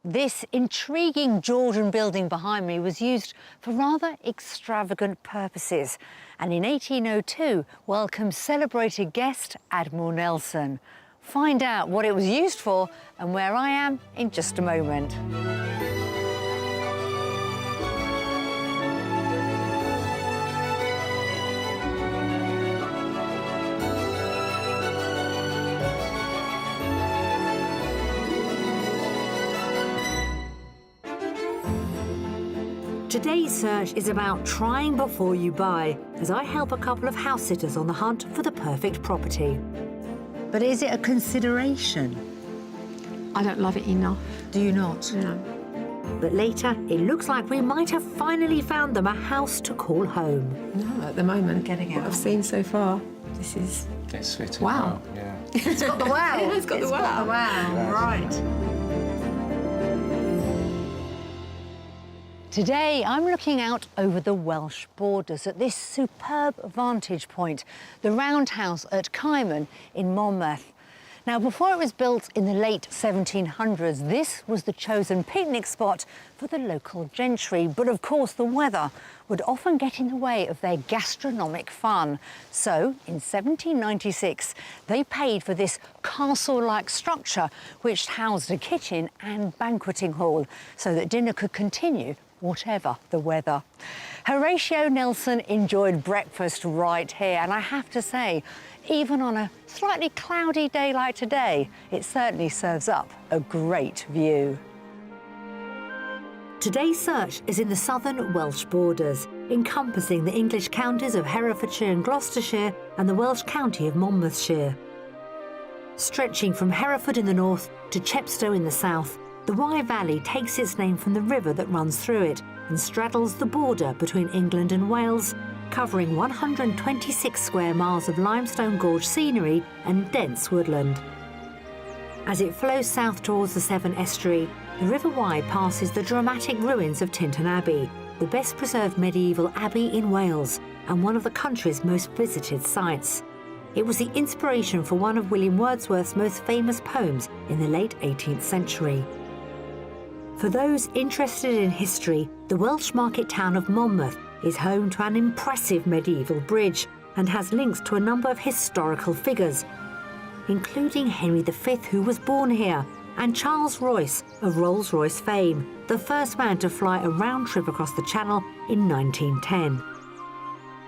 This intriguing Georgian building behind me was used for rather extravagant purposes, and in 1802 welcomed celebrated guest Admiral Nelson. Find out what it was used for and where I am in just a moment. Today's search is about trying before you buy, as I help a couple of house sitters on the hunt for the perfect property. But is it a consideration? I don't love it enough. Do you not? No. But later, it looks like we might have finally found them a house to call home. No, at the moment, Getting out. what I've seen so far, this is... It's fitting Wow. well, yeah. It's got the wow. It's got the wow. Yeah. Right. Today, I'm looking out over the Welsh borders at this superb vantage point, the Roundhouse at Cayman in Monmouth. Now, before it was built in the late 1700s, this was the chosen picnic spot for the local gentry. But of course, the weather would often get in the way of their gastronomic fun. So, in 1796, they paid for this castle-like structure, which housed a kitchen and banqueting hall, so that dinner could continue whatever the weather. Horatio Nelson enjoyed breakfast right here, and I have to say, even on a slightly cloudy day like today, it certainly serves up a great view. Today's search is in the southern Welsh borders, encompassing the English counties of Herefordshire and Gloucestershire and the Welsh county of Monmouthshire. Stretching from Hereford in the north to Chepstow in the south, the Wye Valley takes its name from the river that runs through it and straddles the border between England and Wales, covering 126 square miles of limestone gorge scenery and dense woodland. As it flows south towards the Severn Estuary, the River Wye passes the dramatic ruins of Tintern Abbey, the best preserved medieval abbey in Wales and one of the country's most visited sites. It was the inspiration for one of William Wordsworth's most famous poems in the late 18th century. For those interested in history, the Welsh market town of Monmouth is home to an impressive medieval bridge and has links to a number of historical figures, including Henry V, who was born here, and Charles Royce of Rolls-Royce fame, the first man to fly a round trip across the Channel in 1910.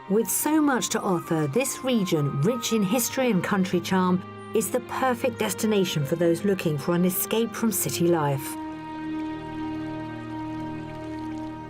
With so much to offer, this region, rich in history and country charm, is the perfect destination for those looking for an escape from city life.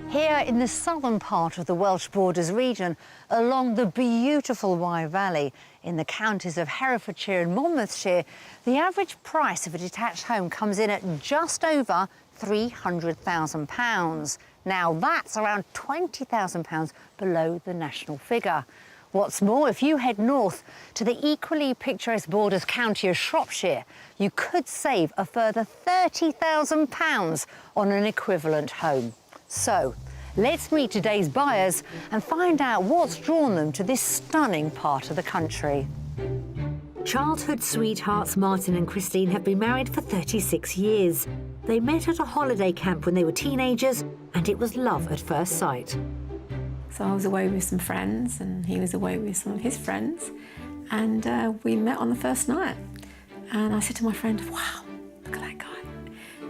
Here in the southern part of the Welsh borders region, along the beautiful Wye Valley, in the counties of Herefordshire and Monmouthshire, the average price of a detached home comes in at just over £300,000. Now that's around £20,000 below the national figure. What's more, if you head north to the equally picturesque borders county of Shropshire, you could save a further £30,000 on an equivalent home. So, let's meet today's buyers and find out what's drawn them to this stunning part of the country. Childhood sweethearts Martin and Christine have been married for 36 years. They met at a holiday camp when they were teenagers, and it was love at first sight. So I was away with some friends and he was away with some of his friends, and we met on the first night. And I said to my friend, wow, look at that guy.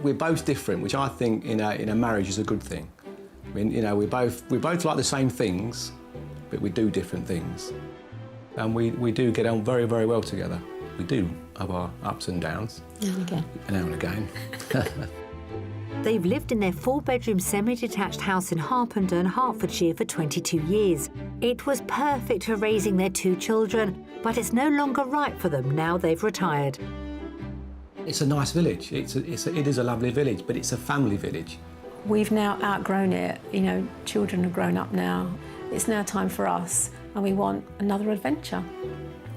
We're both different, which I think in a marriage is a good thing. I mean, you know, we both like the same things, but we do different things. And we do get on very, very well together. We do have our ups and downs. Now and again. Now and again. They've lived in their four-bedroom semi-detached house in Harpenden, Hertfordshire for 22 years. It was perfect for raising their two children, but it's no longer right for them now they've retired. It's a nice village. It is a lovely village, but it's a family village. We've now outgrown it. You know, children are grown up now. It's now time for us, and we want another adventure.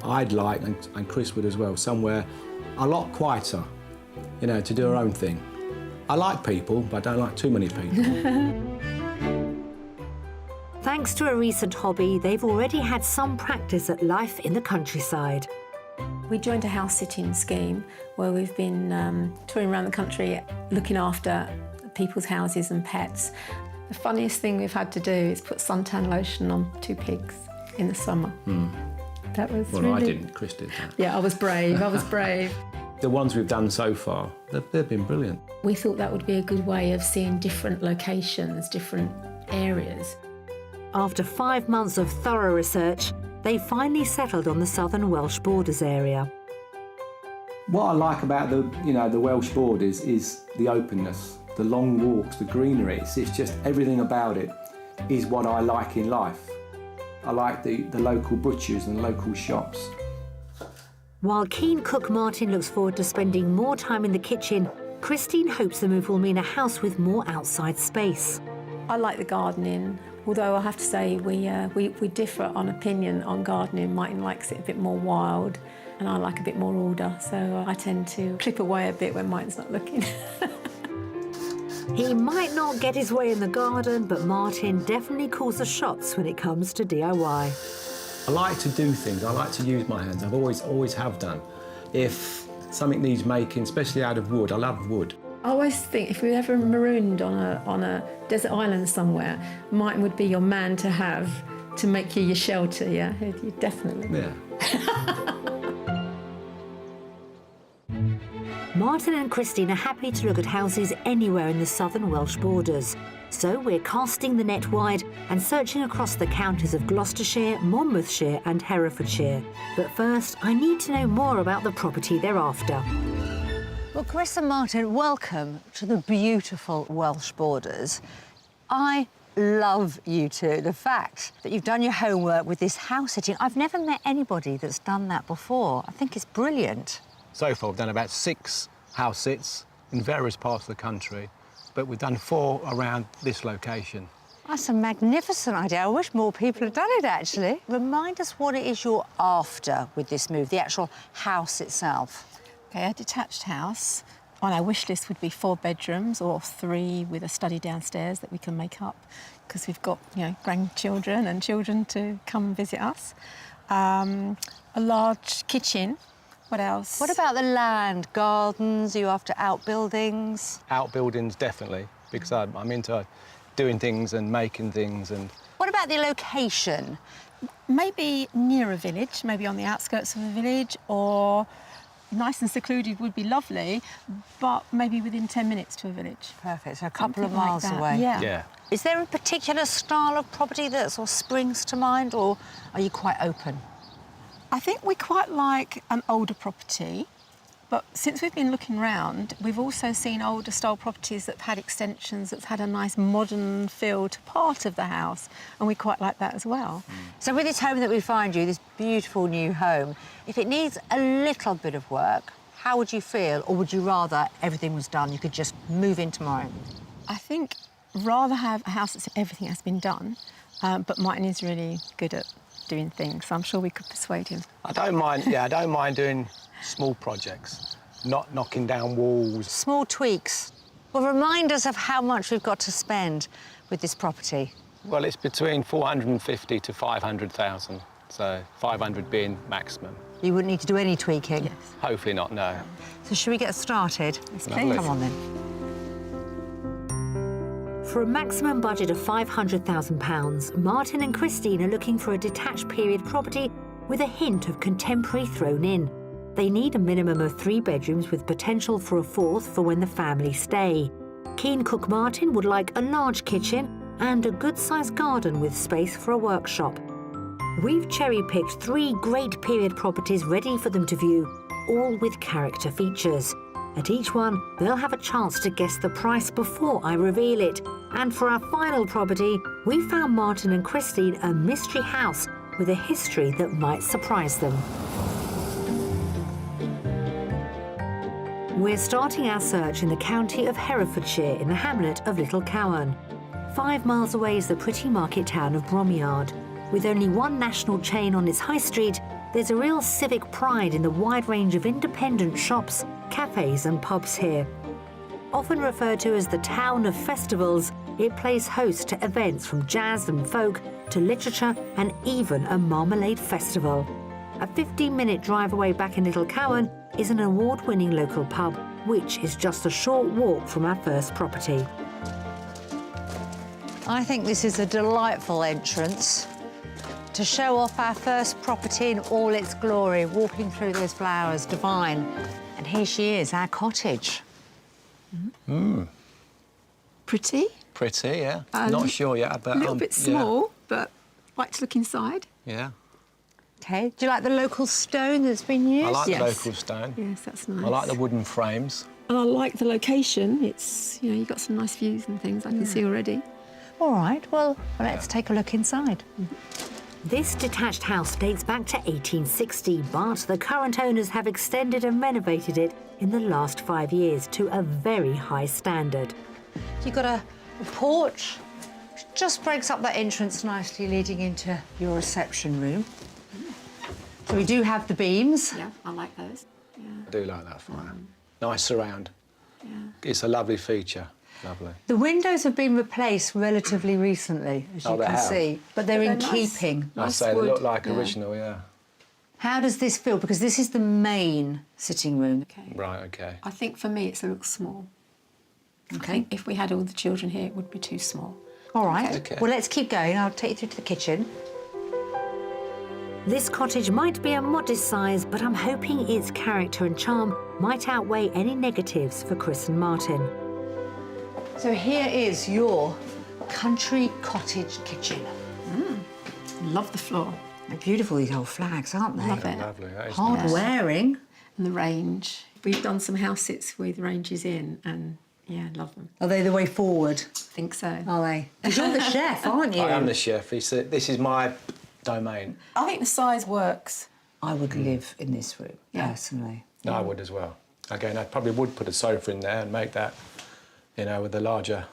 I'd like, and Chris would as well, somewhere a lot quieter, you know, to do our own thing. I like people, but I don't like too many people. Thanks to a recent hobby, they've already had some practice at life in the countryside. We joined a house sitting scheme where we've been touring around the country looking after people's houses and pets. The funniest thing we've had to do is put suntan lotion on 2 pigs in the summer. That was Well, really... I didn't, Chris did that. Yeah, I was brave, I was brave. The ones we've done so far, they've been brilliant. We thought that would be a good way of seeing different locations, different areas. After 5 months of thorough research, they finally settled on the southern Welsh borders area. What I like about the Welsh borders is the openness, the long walks, the greenery. It's just everything about it is what I like in life. I like the local butchers and local shops. While keen cook Martin looks forward to spending more time in the kitchen, Christine hopes the move will mean a house with more outside space. I like the gardening, although I have to say we differ on opinion on gardening. Martin likes it a bit more wild and I like a bit more order, so I tend to clip away a bit when Martin's not looking. He might not get his way in the garden, but Martin definitely calls the shots when it comes to DIY. I like to do things, I like to use my hands. I've always have done. If something needs making, especially out of wood, I love wood. I always think if we were ever marooned on a desert island somewhere, Martin would be your man to have to make you your shelter, yeah? You definitely. Yeah. Martin and Christine are happy to look at houses anywhere in the southern Welsh borders. So we're casting the net wide and searching across the counties of Gloucestershire, Monmouthshire and Herefordshire. But first, I need to know more about the property they're after. Well, Chris and Martin, welcome to the beautiful Welsh borders. I love you two. The fact that you've done your homework with this house sitting, I've never met anybody that's done that before. I think it's brilliant. So far, we've done about 6 house sits in various parts of the country, but we've done 4 around this location. That's a magnificent idea. I wish more people had done it, actually. Remind us what it is you're after with this move, the actual house itself. Okay, a detached house. On our wish list would be 4 bedrooms or 3 with a study downstairs that we can make up because we've got, grandchildren and children to come and visit us. A large kitchen. What else? What about the land, gardens? Are you after outbuildings? Outbuildings, definitely, because I'm into doing things and making things. And What about the location? Maybe near a village, maybe on the outskirts of a village, or nice and secluded would be lovely, but maybe within 10 minutes to a village. Perfect, so a couple of Something like miles that, away. Yeah. Is there a particular style of property that sort of springs to mind, or are you quite open? I think we quite like an older property, but since we've been looking round, we've also seen older style properties that have had extensions, that's had a nice modern feel to part of the house, and we quite like that as well. So with this home that we find you, this beautiful new home, if it needs a little bit of work, how would you feel, or would you rather everything was done, you could just move in tomorrow? I think rather have a house that everything has been done, but Martin is really good at doing things, so I'm sure we could persuade him. I don't mind doing small projects, not knocking down walls. Small tweaks. Well, remind us of how much we've got to spend with this property. Well, it's between 450 to 500,000, so 500 being maximum. You wouldn't need to do any tweaking? Yes. Hopefully not, no. So should we get started? Yes, Lovely. please. Come on then. For a maximum budget of £500,000, Martin and Christine are looking for a detached period property with a hint of contemporary thrown in. They need a minimum of 3 bedrooms with potential for a 4th for when the family stay. Keen cook Martin would like a large kitchen and a good-sized garden with space for a workshop. We've cherry-picked 3 great period properties ready for them to view, all with character features. At each one, they'll have a chance to guess the price before I reveal it. And for our final property, we found Martin and Christine a mystery house with a history that might surprise them. We're starting our search in the county of Herefordshire in the hamlet of Little Cowan. 5 miles away is the pretty market town of Bromyard. With only one national chain on its high street, there's a real civic pride in the wide range of independent shops, cafes and pubs here. Often referred to as the town of festivals, it plays host to events from jazz and folk to literature and even a marmalade festival. a 15-minute drive away back in Little Cowan is an award-winning local pub, which is just a short walk from our first property. I think this is a delightful entrance to show off our first property in all its glory, walking through those flowers, divine. And here she is, our cottage. Pretty. Pretty, yeah. Not sure yet, but... A little bit small, but like to look inside. Yeah. OK, do you like the local stone that's been used? I like Yes. the local stone. Yes, that's nice. I like the wooden frames. And I like the location. It's, you know, you've got some nice views and things I can see already. All right, well, let's take a look inside. This detached house dates back to 1860, but the current owners have extended and renovated it in the last 5 years to a very high standard. You've got a porch, which just breaks up that entrance nicely, leading into your reception room. So we do have the beams. Yeah, I like those. Yeah. I do like that fire. Nice surround. Yeah. It's a lovely feature. Lovely. The windows have been replaced relatively recently, as you they can have? see, but they're in They're nice. keeping. I Nice say they wood, look like yeah. original, yeah. How does this feel? Because this is the main sitting room. Okay. Right, OK. I think for me it's a little small. I OK. think if we had all the children here, it would be too small. All right. Okay. Well, let's keep going. I'll take you through to the kitchen. This cottage might be a modest size, but I'm hoping its character and charm might outweigh any negatives for Chris and Martin. So here is your country cottage kitchen. Love the floor. They're beautiful, these old flags, aren't they? Love it. Lovely. That is Hard nice. wearing. And the range. We've done some house sits with ranges in and, yeah, love them. Are they the way forward? Think so. Are they? 'Cause you're the chef, aren't you? I am the chef. This is my domain. I think the size works. I would live in this room, Yeah. personally. No, I would as well. Again, I probably would put a sofa in there and make that, you know, with a larger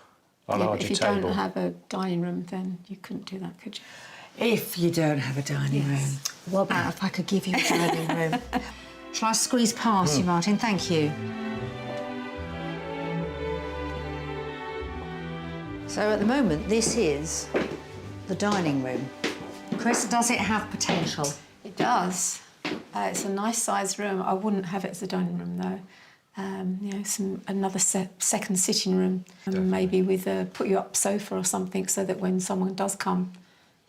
But if you table. don't have a dining room, then you couldn't do that, could you? If you don't have a dining Yes. room. What about if I could give you a dining room? Shall I squeeze past you, Martin? Thank you. So at the moment, this is the dining room. Chris, does it have potential? It does. It's a nice sized room. I wouldn't have it as a dining room though. You know, another second sitting room, and maybe with a put-you-up sofa or something, so that when someone does come,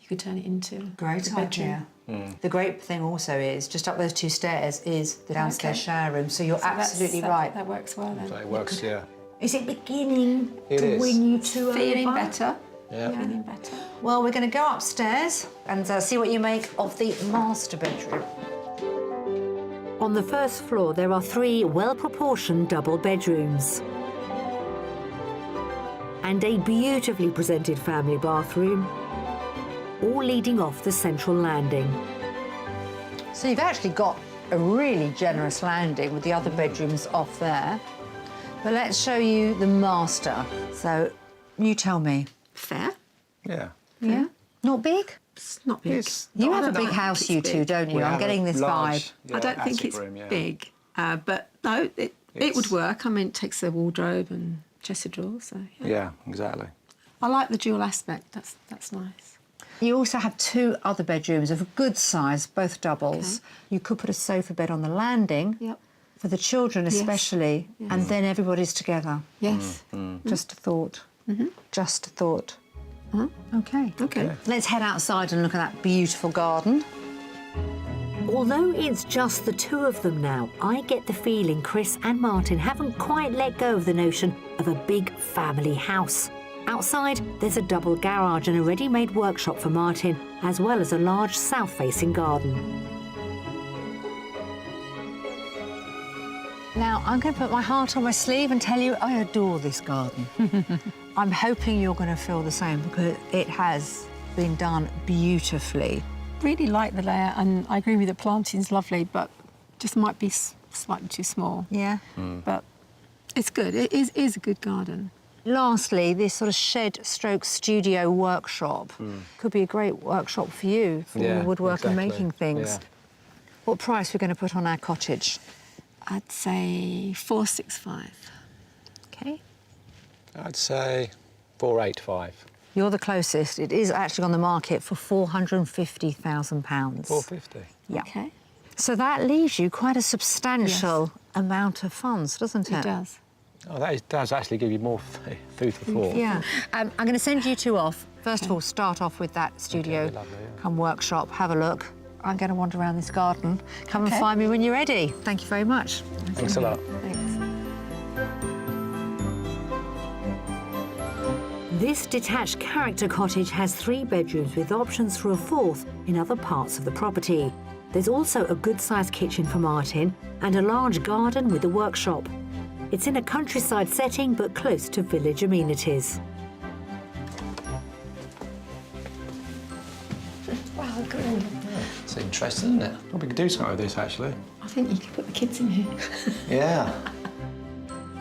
you could turn it into Great a bedroom. idea. The great thing also is, just up those 2 stairs is the downstairs Okay. shower room, so you're So that's- absolutely right. That works well then. So it works, yeah. Is it beginning It to is. win you two Feeling over? better. Yeah. Feeling better. Well, we're going to go upstairs and see what you make of the master bedroom. On the first floor, there are 3 well-proportioned double bedrooms and a beautifully presented family bathroom, all leading off the central landing. So you've actually got a really generous landing with the other bedrooms off there. But let's show you the master. So you tell me. Fair. Yeah. Yeah? Not big? It's not big. You I have a don't big think house, it's you big. two, don't you? We I'm have getting a this large, vibe. yeah, I don't think attic it's room, yeah. big, but no, it would work. I mean, it takes a wardrobe and chest of drawers. So yeah. Yeah, exactly. I like the dual aspect. That's nice. You also have 2 other bedrooms of a good size, both doubles. Okay. You could put a sofa bed on the landing, Yep. for the children especially, Yes. and then everybody's together. Yes. Just a thought. Just a thought. OK. Okay. Let's head outside and look at that beautiful garden. Although it's just the 2 of them now, I get the feeling Chris and Martin haven't quite let go of the notion of a big family house. Outside, there's a double garage and a ready-made workshop for Martin, as well as a large south-facing garden. Now, I'm going to put my heart on my sleeve and tell you I adore this garden. I'm hoping you're going to feel the same, because it has been done beautifully. Really like the layout, and I agree with the planting's lovely, but just might be slightly too small. Yeah. But it's good. It is a good garden. Lastly, this sort of shed/studio workshop could be a great workshop for you for Yeah, woodwork and exactly. making things. Yeah. What price are we going to put on our cottage? I'd say 465. OK. I'd say 485. You're the closest. It is actually on the market for £450,000. 450. Yeah. Okay. So that leaves you quite a substantial amount of funds, doesn't it? It does. Oh, does actually give you more food for thought. Yeah. I'm going to send you two off. First of all, start off with that studio, Okay, lovely, yeah. come workshop, have a look. I'm going to wander around this garden. Come and find me when you're ready. Thank you very much. Thanks a lot. Thanks. This detached character cottage has 3 bedrooms with options for a 4th in other parts of the property. There's also a good-sized kitchen for Martin and a large garden with a workshop. It's in a countryside setting but close to village amenities. Wow, good. It's interesting, isn't it? Probably could do something with this, actually. I think you could put the kids in here. Yeah.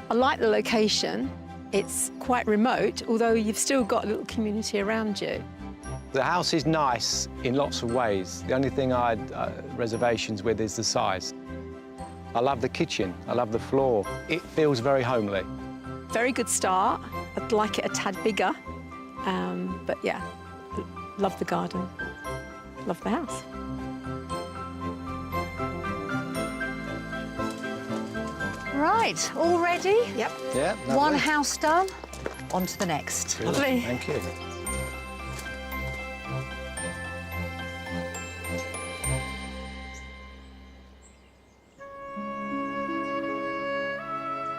I like the location. It's quite remote, although you've still got a little community around you. The house is nice in lots of ways. The only thing I had reservations with is the size. I love the kitchen. I love the floor. It feels very homely. Very good start. I'd like it a tad bigger. But yeah, love the garden. Love the house. Right, all ready? Yep. Yeah, lovely. One house done, on to the next. Good. Lovely. Thank you.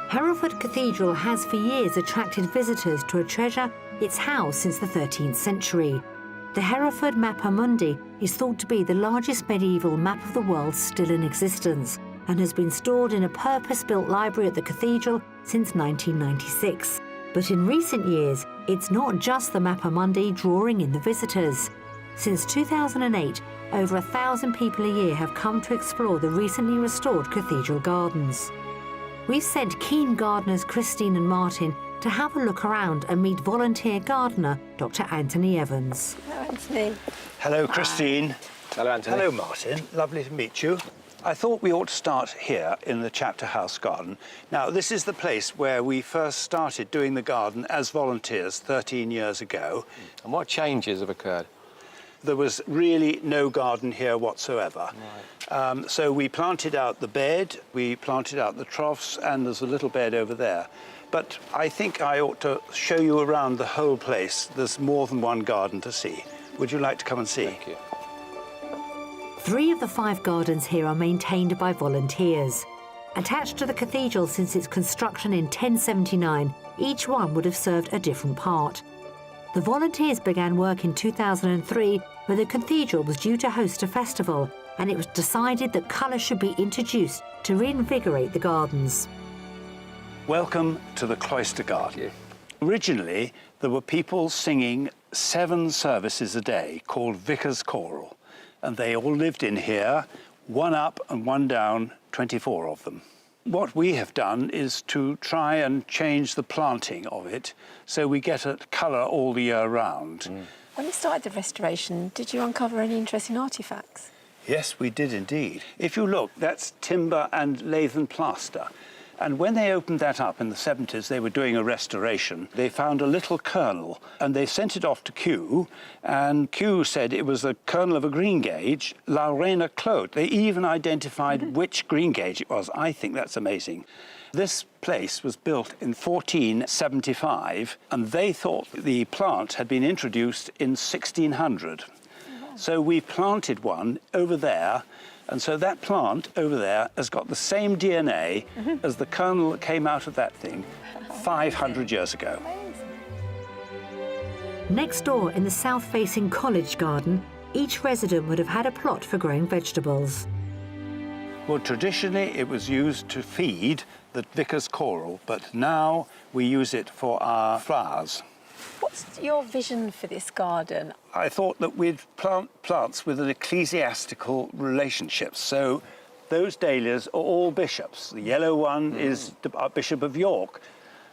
Hereford Cathedral has for years attracted visitors to a treasure it's housed since the 13th century. The Hereford Mappa Mundi is thought to be the largest medieval map of the world still in existence and has been stored in a purpose-built library at the cathedral since 1996. But in recent years, it's not just the Mappa Mundi drawing in the visitors. Since 2008, over 1,000 people a year have come to explore the recently restored cathedral gardens. We've sent keen gardeners Christine and Martin to have a look around and meet volunteer gardener Dr. Anthony Evans. Hello, Anthony. Hello, Christine. Hello, Anthony. Hello, Martin. Lovely to meet you. I thought we ought to start here in the chapter house garden. Now, this is the place where we first started doing the garden as volunteers 13 years ago. And what changes have occurred? There was really no garden here whatsoever. Right. So we planted out the bed, we planted out the troughs, and there's a little bed over there. But I think I ought to show you around the whole place. There's more than one garden to see. Would you like to come and see? Thank you. 3 of the 5 gardens here are maintained by volunteers. Attached to the cathedral since its construction in 1079, each one would have served a different part. The volunteers began work in 2003 when the cathedral was due to host a festival, and it was decided that colour should be introduced to reinvigorate the gardens. Welcome to the cloister garden. Originally, there were people singing 7 services a day called Vicar's Choral, and they all lived in here, one up and one down, 24 of them. What we have done is to try and change the planting of it so we get a colour all the year round. When you started the restoration, did you uncover any interesting artefacts? Yes, we did indeed. If you look, that's timber and lath and plaster. And when they opened that up in the 70s, they were doing a restoration. They found a little kernel, and they sent it off to Kew, and Kew said it was the kernel of a greengage, La Reina Clote. They even identified which greengage it was. I think that's amazing. This place was built in 1475, and they thought the plant had been introduced in 1600. So we planted one over there, and so that plant over there has got the same DNA as the kernel that came out of that thing 500 years ago. Next door in the south-facing college garden, each resident would have had a plot for growing vegetables. Well, traditionally it was used to feed the Vicar's Choral, but now we use it for our flowers. What's your vision for this garden? I thought that we'd plant plants with an ecclesiastical relationship. So those dahlias are all bishops. The yellow one is the Bishop of York.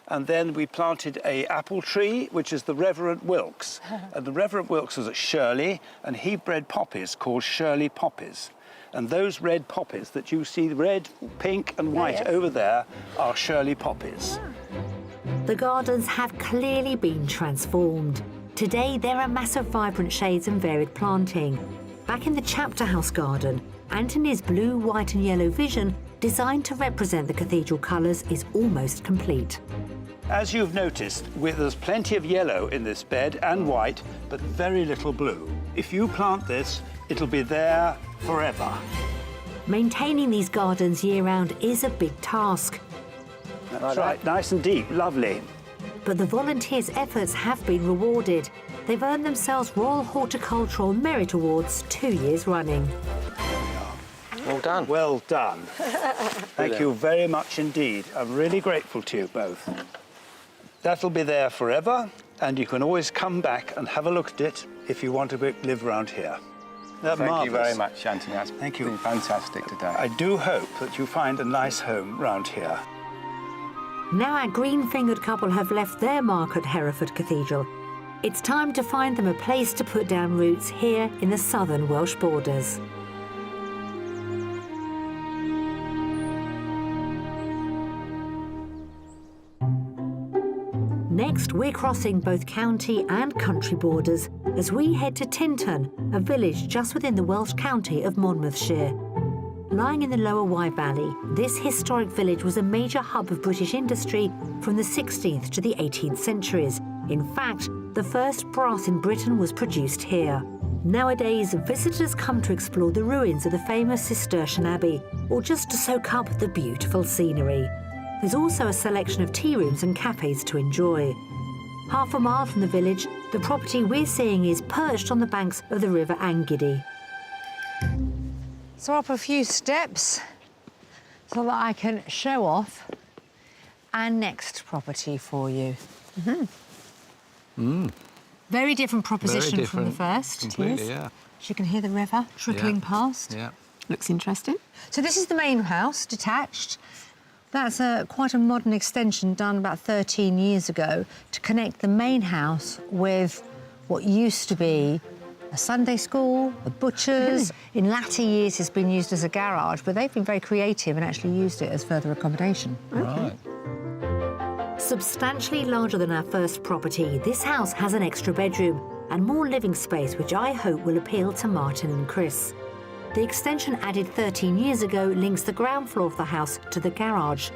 And then we planted a apple tree, which is the Reverend Wilkes. And the Reverend Wilkes was at Shirley, and he bred poppies called Shirley poppies. And those red poppies that you see, red, pink and white over there, are Shirley poppies. The gardens have clearly been transformed. Today, there are massive vibrant shades and varied planting. Back in the chapter house garden, Anthony's blue, white and yellow vision, designed to represent the cathedral colours, is almost complete. As you've noticed, there's plenty of yellow in this bed and white, but very little blue. If you plant this, it'll be there forever. Maintaining these gardens year-round is a big task, That's right, nice and deep, lovely. but the volunteers' efforts have been rewarded. They've earned themselves Royal Horticultural Merit Awards 2 years running. Well done. Well done. Thank you very much indeed. I'm really grateful to you both. That'll be there forever, and you can always come back and have a look at it if you want to live around here. Thank you Marvellous. very much, Anthony. That's Thank you. been fantastic today. I do hope that you find a nice home round here. Now our green-fingered couple have left their mark at Hereford Cathedral, it's time to find them a place to put down roots here in the southern Welsh borders. Next, we're crossing both county and country borders as we head to Tintern, a village just within the Welsh county of Monmouthshire. Lying in the lower Wye Valley, this historic village was a major hub of British industry from the 16th to the 18th centuries. In fact, the first brass in Britain was produced here. Nowadays, visitors come to explore the ruins of the famous Cistercian Abbey, or just to soak up the beautiful scenery. There's also a selection of tea rooms and cafes to enjoy. Half a mile from the village, the property we're seeing is perched on the banks of the River Angidie. So up a few steps so that I can show off our next property for you. Very different proposition from the first. Completely, yeah. As you can hear the river trickling past. Yeah. Looks interesting. So this is the main house, detached. That's quite a modern extension done about 13 years ago to connect the main house with what used to be a Sunday school, a butcher's. In latter years, it's been used as a garage, but they've been very creative and actually used it as further accommodation. Right. Substantially larger than our first property, this house has an extra bedroom and more living space, which I hope will appeal to Martin and Chris. The extension added 13 years ago links the ground floor of the house to the garage.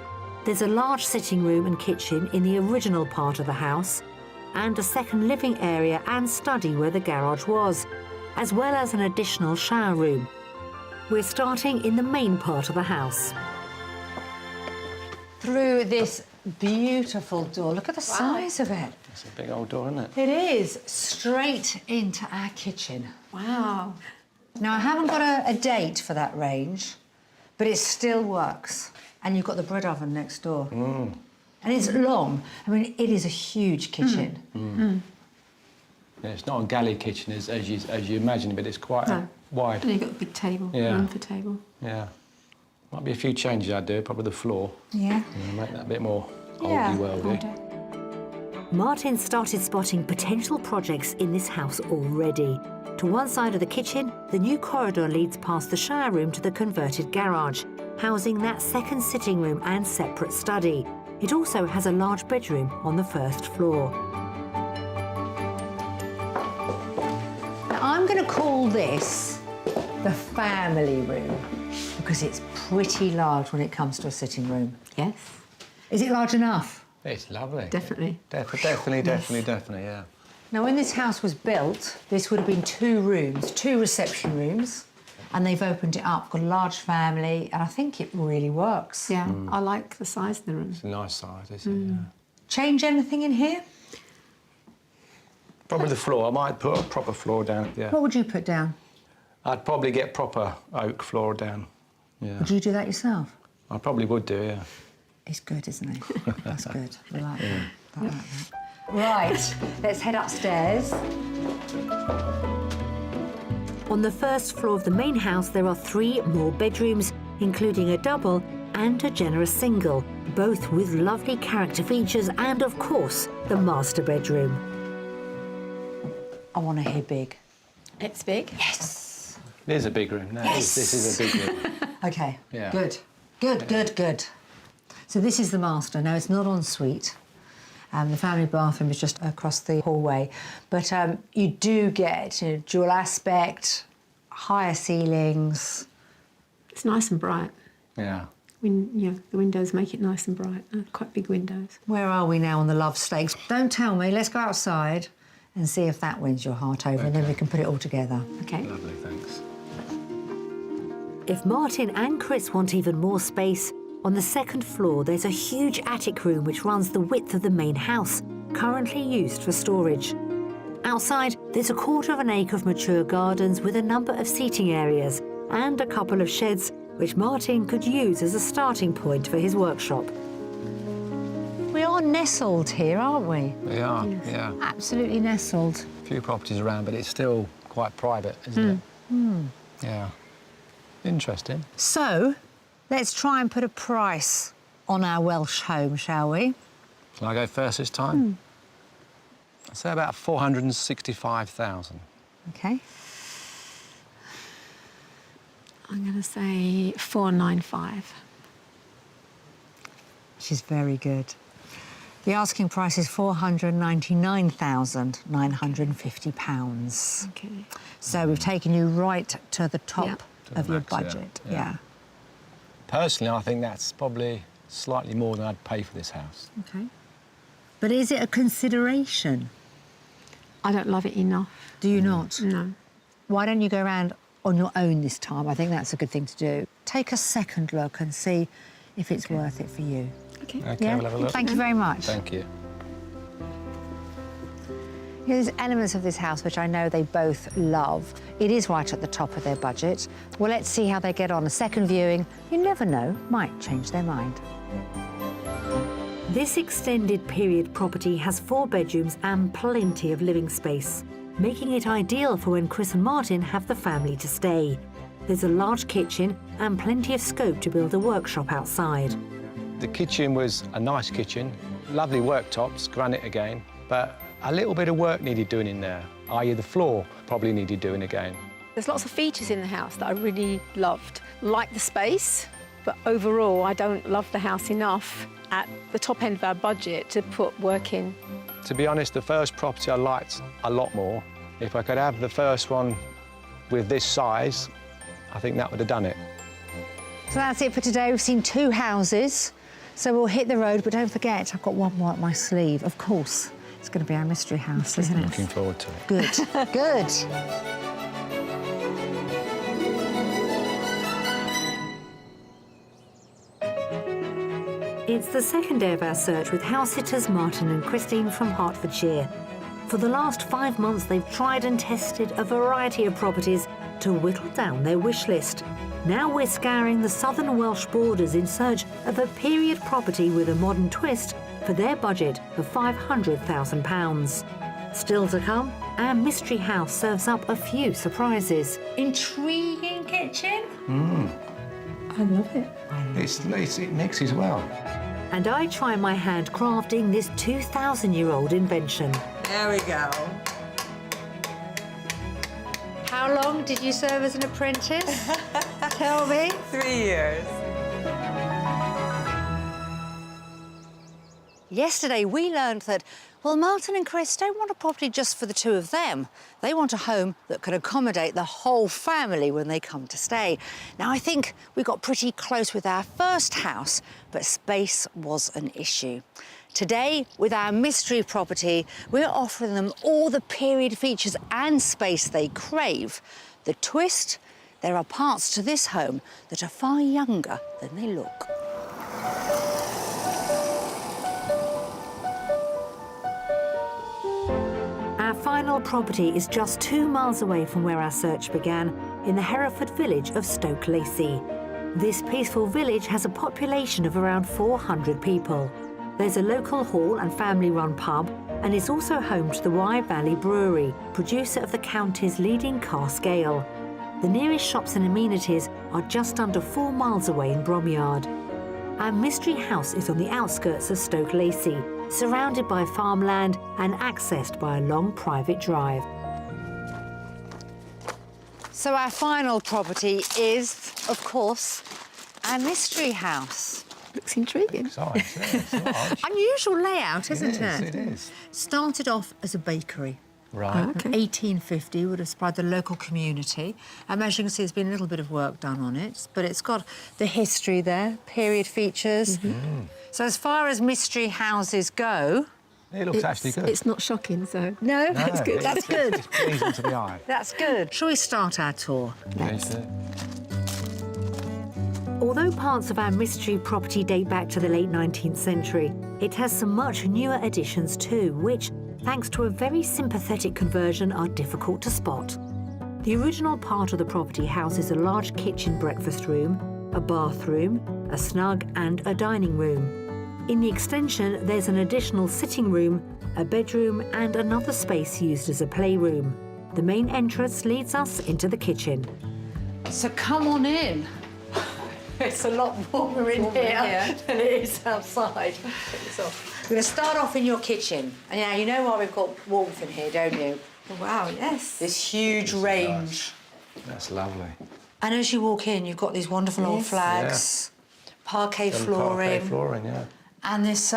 There's a large sitting room and kitchen in the original part of the house, and a second living area and study where the garage was, as well as an additional shower room. We're starting in the main part of the house. Through this beautiful door, look at the size of it. It's a big old door, isn't it? It is straight into our kitchen. Wow. Now, I haven't got a date for that range, but it still works. And you've got the bread oven next door. And it's long. I mean, it is a huge kitchen. Yeah, it's not a galley kitchen as you imagine, but it's quite wide. And you've got a big table, room for table. Yeah. Might be a few changes I'd do, probably the floor. Yeah. Make that a bit more Yeah. oldie-worldy. Martin started spotting potential projects in this house already. To one side of the kitchen, the new corridor leads past the shower room to the converted garage, housing that second sitting room and separate study. It also has a large bedroom on the first floor. Now, I'm going to call this the family room because it's pretty large when it comes to a sitting room. Yes, Is it large enough? It's lovely. definitely. Definitely, yeah. Now, when this house was built, this would have been 2 rooms, 2 reception rooms, and they've opened it up, got a large family, and I think it really works. Yeah, I like the size of the room. It's a nice size, isn't it? Yeah. Change anything in here? Probably the floor. I might put a proper floor down, yeah. What would you put down? I'd probably get proper oak floor down, yeah. Would you do that yourself? I probably would do, yeah. He's good, isn't he? That's good. We like that. I like that. Right, let's head upstairs. On the first floor of the main house, there are 3 more bedrooms, including a double and a generous single, both with lovely character features and, of course, the master bedroom. I want to hear big. It's big. Yes. It is a big room. No, Yes. This is a big room. OK, Yeah. good. Good. So this is the master. Now, it's not en suite. The family bathroom is just across the hallway. But you do get dual aspect, higher ceilings, It's nice and bright. Yeah. The windows make it nice and bright. Quite big windows. Where are we now on the love stakes? Don't tell me. Let's go outside and see if that wins your heart over, and then we can put it all together. Okay. Lovely, thanks. If Martin and Chris want even more space, on the second floor there's a huge attic room which runs the width of the main house, currently used for storage. Outside, there's a quarter of an acre of mature gardens with a number of seating areas and a couple of sheds which Martin could use as a starting point for his workshop. We are nestled here, aren't we? We are, yeah. Absolutely nestled. A few properties around, but it's still quite private, isn't it? Yeah. Interesting. So, let's try and put a price on our Welsh home, shall we? Can I go first this time? I'd say about 465,000. OK. I'm going to say 495. She's very good. The asking price is £499,950. Okay. So we've taken you right to the top Yeah. of the your max, yeah. budget. Yeah. Personally, I think that's probably slightly more than I'd pay for this house. OK. But is it a consideration? I don't love it enough. Do you not? No. Why don't you go around on your own this time? I think that's a good thing to do. Take a second look and see if it's worth it for you. Okay. OK, we'll have a look. Thank you very much. Thank you. There's elements of this house which I know they both love. It is right at the top of their budget. Well, let's see how they get on. A second viewing, you never know, might change their mind. This extended period property has 4 bedrooms and plenty of living space, making it ideal for when Chris and Martin have the family to stay. There's a large kitchen and plenty of scope to build a workshop outside. The kitchen was a nice kitchen, lovely worktops, granite again, but a little bit of work needed doing in there, i.e. the floor probably needed doing again. There's lots of features in the house that I really loved. Like the space, but overall I don't love the house enough at the top end of our budget to put work in. To be honest, the first property I liked a lot more. If I could have the first one with this size, I think that would have done it. So that's it for today. We've seen 2 houses, so we'll hit the road, but don't forget, I've got one more up my sleeve. Of course, it's going to be our mystery house, isn't it? Looking forward to it. Good, good. It's the second day of our search with house sitters Martin and Christine from Hertfordshire. For the last 5 months, they've tried and tested a variety of properties to whittle down their wish list. Now we're scouring the southern Welsh borders in search of a period property with a modern twist for their budget of £500,000. Still to come, our mystery house serves up a few surprises. Intriguing kitchen. I love it. It mixes well. And I try my hand crafting this 2,000-year-old invention. There we go. How long did you serve as an apprentice? Tell me. 3 years. Yesterday, we learned that, well, Martin and Chris don't want a property just for the 2 of them. They want a home that can accommodate the whole family when they come to stay. Now, I think we got pretty close with our first house, but space was an issue. Today, with our mystery property, we're offering them all the period features and space they crave. The twist, there are parts to this home that are far younger than they look. Our final property is just 2 miles away from where our search began, in the Hereford village of Stoke Lacey. This peaceful village has a population of around 400 people. There's a local hall and family-run pub, and is also home to the Wye Valley Brewery, producer of the county's leading cask ale. The nearest shops and amenities are just under 4 miles away in Bromyard. Our mystery house is on the outskirts of Stoke Lacey, surrounded by farmland and accessed by a long private drive. So our final property is, of course, our mystery house. Looks intriguing. It's nice, yeah, it's large. Unusual layout, isn't it? It is. Started off as a bakery. Right. Okay. 1850 would have inspired the local community. As you can see, there's been a little bit of work done on it, but it's got the history there, period features. So as far as mystery houses go... It looks actually good. It's not shocking, so... No, that's good. That's good. It's pleasing to the eye. That's good. Shall we start our tour? Yes. Although parts of our mystery property date back to the late 19th century, it has some much newer additions too, which, thanks to a very sympathetic conversion, are difficult to spot. The original part of the property houses a large kitchen breakfast room, a bathroom, a snug and a dining room. In the extension, there's an additional sitting room, a bedroom and another space used as a playroom. The main entrance leads us into the kitchen. So come on in. It's a lot warmer in here than it is outside. We're going to start off in your kitchen. And yeah, you know why we've got warmth in here, don't you? Wow, yes. This huge range. That's lovely. And as you walk in, you've got these wonderful old flags, parquet flooring, Parquet flooring, yeah. and this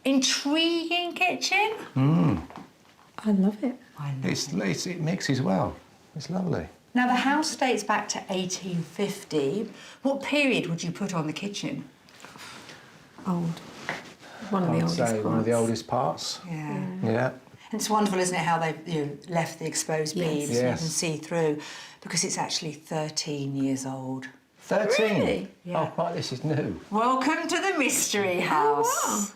intriguing kitchen. I love it. It mixes well. It's lovely. Now, the house dates back to 1850. What period would you put on the kitchen? Old. One of the oldest parts. One of the oldest parts. Yeah. Yeah. And it's wonderful, isn't it, how they've left the exposed beams so you Yes. can see through, because it's actually 13 years old. 13? Really? Yeah. Oh, right, this is new. Welcome to the Mystery House.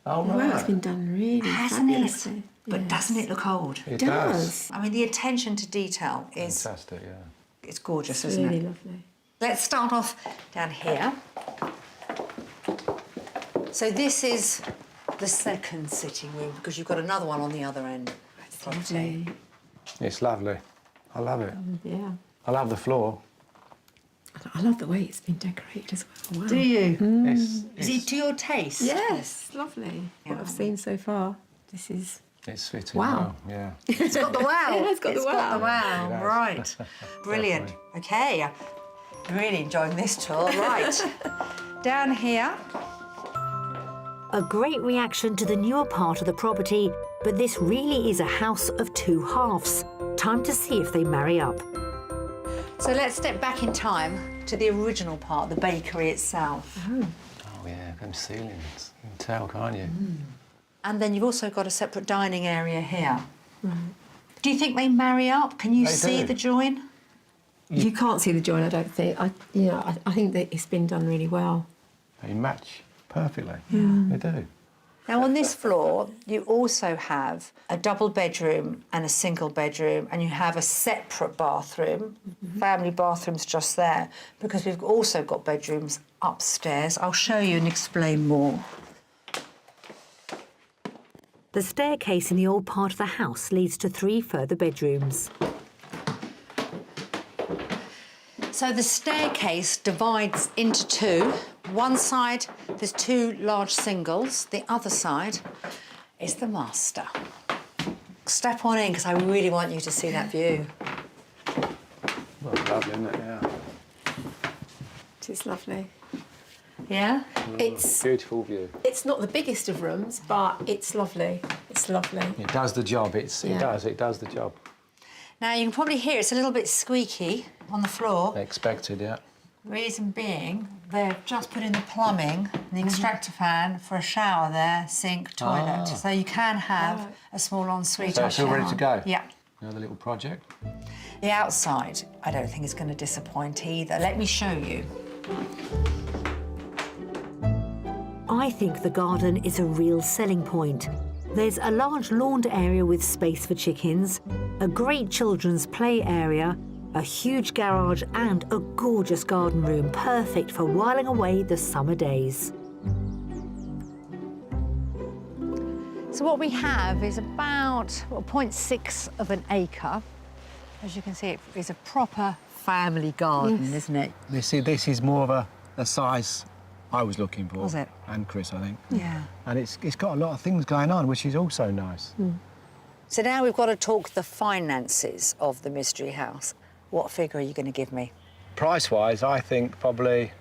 Oh, Wow, right. it's been done really Hasn't it? fabulously. But Yes. doesn't it look old? It It does. does. I mean, the attention to detail is Fantastic, yeah. it's gorgeous, It's isn't really it? lovely. Let's start off down here. So this is the second sitting room, because you've got another one on the other end. It's lovely. It's lovely. I love it. Yeah. I love the floor. I love the way it's been decorated as well. Wow. Do you? Is Is it to your taste? Yes, lovely. Yeah. What I've seen so far, this is... It's fitting Wow. well, yeah. It's got the wow. It has got the It's got the wow. wow. It has. Right. Brilliant. Okay. I'm really enjoying this tour. Right. Down here. A great reaction to the newer part of the property, but this really is a house of two halves. Time to see if they marry up. So let's step back in time to the original part, the bakery itself. Oh, yeah, them ceilings. You can tell, can't you? And then you've also got a separate dining area here. Do you think they marry up? Can you They see do. the join? You can't see the join, I don't think. I think that it's been done really well. They match perfectly. They do. Now, on this floor, you also have a double bedroom and a single bedroom, and you have a separate bathroom. Family bathroom's just there, because we've also got bedrooms upstairs. I'll show you and explain more. The staircase in the old part of the house leads to 3 further bedrooms. So the staircase divides into 2. One side, there's 2 large singles. The other side is the master. Step on in, because I really want you to see that view. Well, lovely, isn't it? Yeah. It is lovely. Yeah? It's Beautiful view. not the biggest of rooms, but it's lovely. It's lovely. It does the job. It Yeah. does the job. Now, you can probably hear it's a little bit squeaky on the floor. Expected, yeah. Reason being, they've just put in the plumbing, the extractor fan for a shower there, sink, toilet. So you can have a small ensuite So or it's all ready to shower. go? Yeah. Another little project. The outside, I don't think is going to disappoint either. Let me show you. I think the garden is a real selling point. There's a large lawned area with space for chickens, a great children's play area, a huge garage and a gorgeous garden room, perfect for whiling away the summer days. So what we have is about 0.6 of an acre. As you can see, it is a proper family garden, isn't it? This is more of a size I was looking for. Was it? And Chris, I think. Yeah. And it's got a lot of things going on, which is also nice. So now we've got to talk the finances of the Mystery House. What figure are you going to give me? Price-wise, I think probably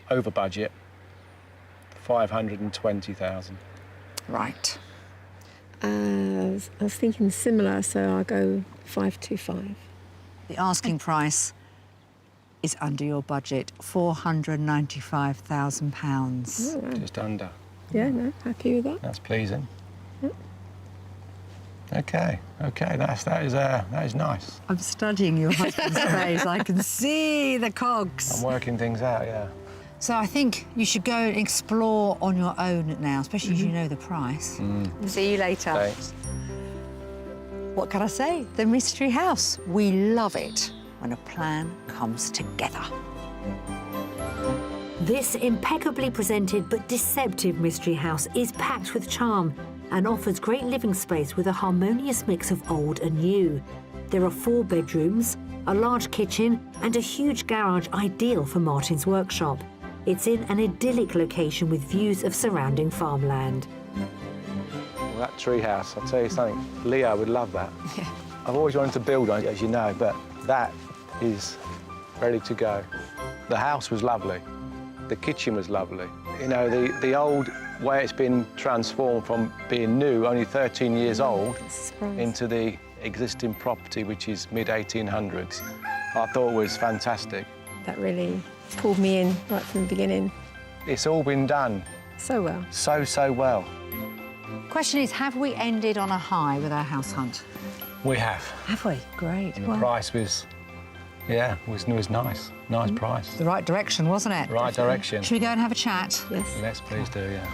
over budget, 520,000. Right. As I was thinking similar, so I'll go 525. The asking price is under your budget, £495,000. Oh, wow. Just under. Yeah, no, happy with that. That's pleasing. Okay, that is nice. I'm studying your husband's face. I can see the cogs. I'm working things out, yeah. So I think you should go and explore on your own now, especially as you know the price. See you later. Thanks. What can I say? The Mystery House. We love it when a plan comes together. This impeccably presented but deceptive mystery house is packed with charm and offers great living space with a harmonious mix of old and new. There are 4 bedrooms, a large kitchen and a huge garage ideal for Martin's workshop. It's in an idyllic location with views of surrounding farmland. Well, that tree house, I'll tell you something, Leo would love that. Yeah. I've always wanted to build on it, as you know, but that is ready to go. The house was lovely. The kitchen was lovely. You know, the old way it's been transformed from being new, only 13 years old, into the existing property, which is mid-1800s, I thought was fantastic. That really pulled me in right from the beginning. It's all been done So well. so well. Question is, have we ended on a high with our house hunt? We have. Have we? Great. And the price was, yeah, was nice. Nice price. The right direction, wasn't it? Right direction. Should we go and have a chat? Yes. Let's please do, yeah.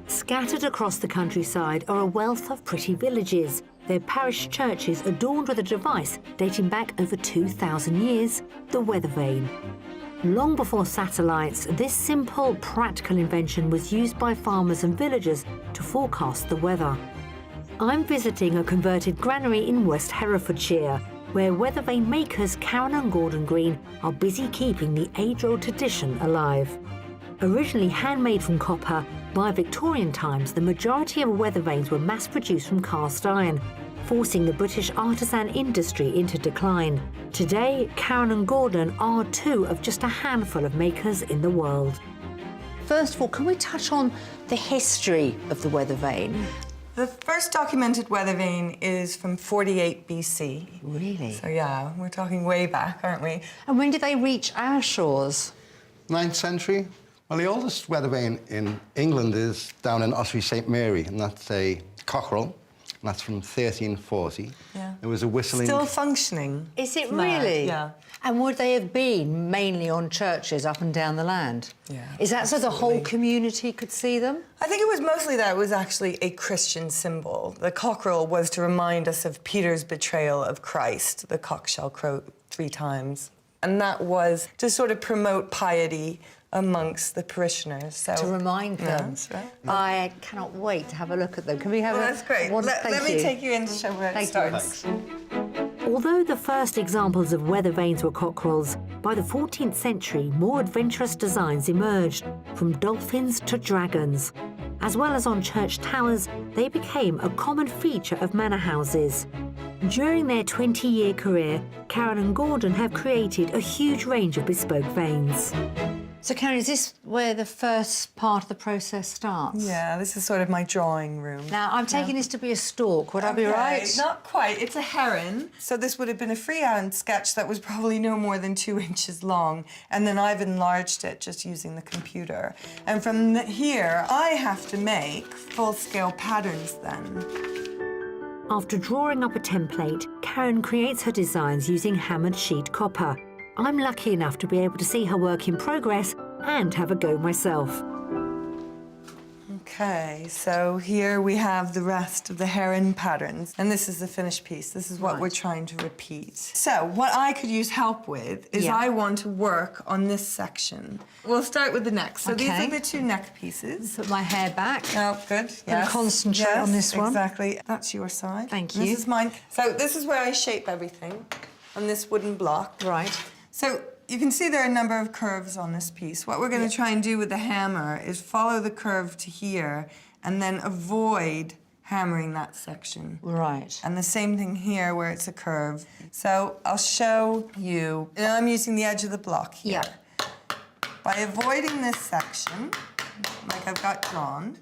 Scattered across the countryside are a wealth of pretty villages, their parish churches adorned with a device dating back over 2,000 years, the weather vane. Long before satellites, this simple, practical invention was used by farmers and villagers to forecast the weather. I'm visiting a converted granary in West Herefordshire, where weather vane makers Karen and Gordon Green are busy keeping the age-old tradition alive. Originally handmade from copper, by Victorian times the majority of weather vanes were mass-produced from cast iron, forcing the British artisan industry into decline. Today, Karen and Gordon are 2 of just a handful of makers in the world. First of all, can we touch on the history of the weather vane? The first documented weather vane is from 48 BC. Really? So yeah, we're talking way back, aren't we? And when did they reach our shores? 9th century. Well, the oldest weather vane in England is down in Ossory St Mary, and that's a cockerel. And that's from 1340. Yeah. It was a whistling... Still functioning. Is it from that, really? Yeah. And would they have been mainly on churches up and down the land? Yeah, Is that so the whole absolutely. community could see them? I think it was mostly that it was actually a Christian symbol. The cockerel was to remind us of Peter's betrayal of Christ. The cock shall crow 3 times. And that was to sort of promote piety amongst the parishioners. So, To remind Yeah, them. that's right. I cannot wait to have a look at them. Can we have Well, a... that's great. Let me take you in to show where it starts. Although the first examples of weather vanes were cockerels, by the 14th century more adventurous designs emerged, from dolphins to dragons. As well as on church towers, they became a common feature of manor houses. During their 20-year career, Karen and Gordon have created a huge range of bespoke vanes. So, Karen, is this where the first part of the process starts? Yeah, this is sort of my drawing room. Now, I'm taking this to be a stork, would I be Okay, right? Not quite. It's a heron. So this would have been a freehand sketch that was probably no more than 2 inches long. And then I've enlarged it just using the computer. And from here, I have to make full-scale patterns then. After drawing up a template, Karen creates her designs using hammered sheet copper. I'm lucky enough to be able to see her work in progress and have a go myself. Okay, so here we have the rest of the heron patterns. And this is the finished piece. This is what we're trying to repeat. So what I could use help with is I want to work on this section. We'll start with the neck. So these Okay. are the 2 neck pieces. Put my hair back. Oh, good. Yes. concentrate on this one. Exactly. That's your side. Thank And you. This is mine. So this is where I shape everything on this wooden block. Right. So you can see there are a number of curves on this piece. What we're going to try and do with the hammer is follow the curve to here and then avoid hammering that section. Right. And the same thing here where it's a curve. So I'll show you. And I'm using the edge of the block here. by avoiding this section, like I've got drawn,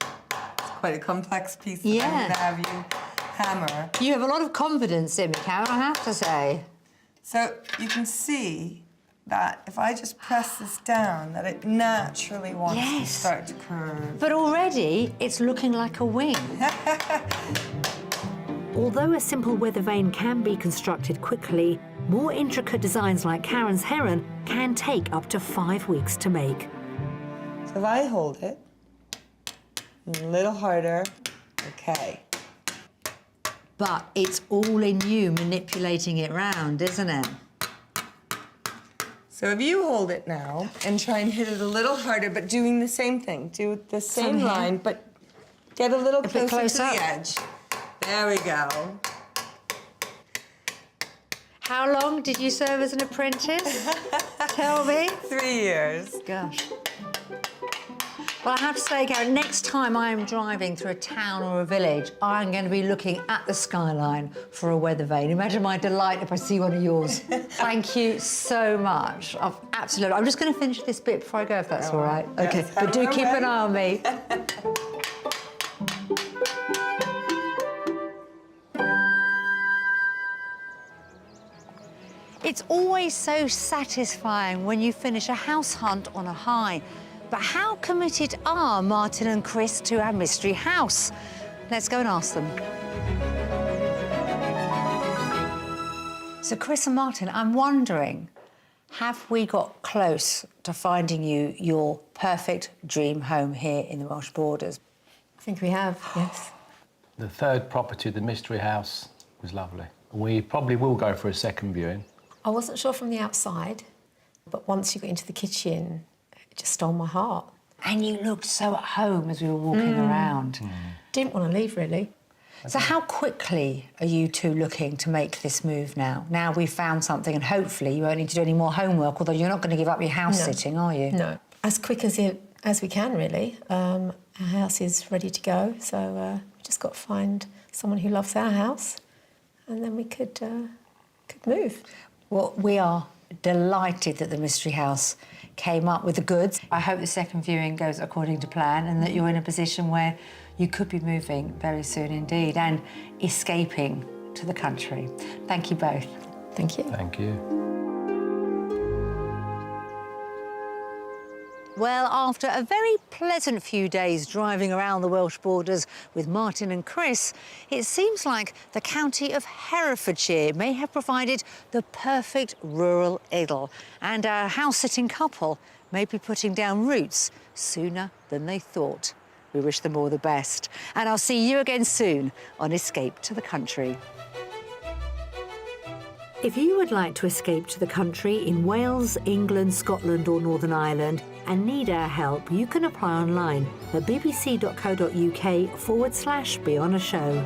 it's quite a complex piece that I'm going to have you hammer. You have a lot of confidence in me, Karen, I have to say. So you can see that if I just press this down, that it naturally wants to start to curve. But already, it's looking like a wing. Although a simple weather vane can be constructed quickly, more intricate designs like Karen's heron can take up to 5 weeks to make. So if I hold it a little harder, okay. But it's all in you manipulating it round, isn't it? So if you hold it now and try and hit it a little harder, but doing the same thing, do the same line, but get a little closer to the edge. There we go. How long did you serve as an apprentice? Tell me. 3 years. Gosh. Well, I have to say, Karen, next time I am driving through a town or a village, I'm going to be looking at the skyline for a weather vane. Imagine my delight if I see one of yours. Thank you so much. Absolutely. I'm just going to finish this bit before I go, if that's all right. OK, but do keep an eye on me. It's always so satisfying when you finish a house hunt on a high. But how committed are Martin and Chris to our mystery house? Let's go and ask them. So, Chris and Martin, I'm wondering, have we got close to finding you your perfect dream home here in the Welsh Borders? I think we have, yes. The third property, the mystery house, was lovely. We probably will go for a second viewing. I wasn't sure from the outside, but once you got into the kitchen, it just stole my heart. And you looked so at home as we were walking around. Didn't want to leave, really. So how quickly are you two looking to make this move now? Now we've found something and hopefully you won't need to do any more homework, although you're not going to give up your house sitting, are you? No. As quick as we can, really. Our house is ready to go, so we just got to find someone who loves our house and then we could move. Well, we are delighted that the mystery house came up with the goods. I hope the second viewing goes according to plan and that you're in a position where you could be moving very soon indeed and escaping to the country. Thank you both. Thank you. Thank you. Well, after a very pleasant few days driving around the Welsh Borders with Martin and Chris, it seems like the county of Herefordshire may have provided the perfect rural idyll, and our house-sitting couple may be putting down roots sooner than they thought. We wish them all the best, and I'll see you again soon on Escape to the Country. If you would like to escape to the country in Wales, England, Scotland or Northern Ireland and need our help, you can apply online at bbc.co.uk/be on a show.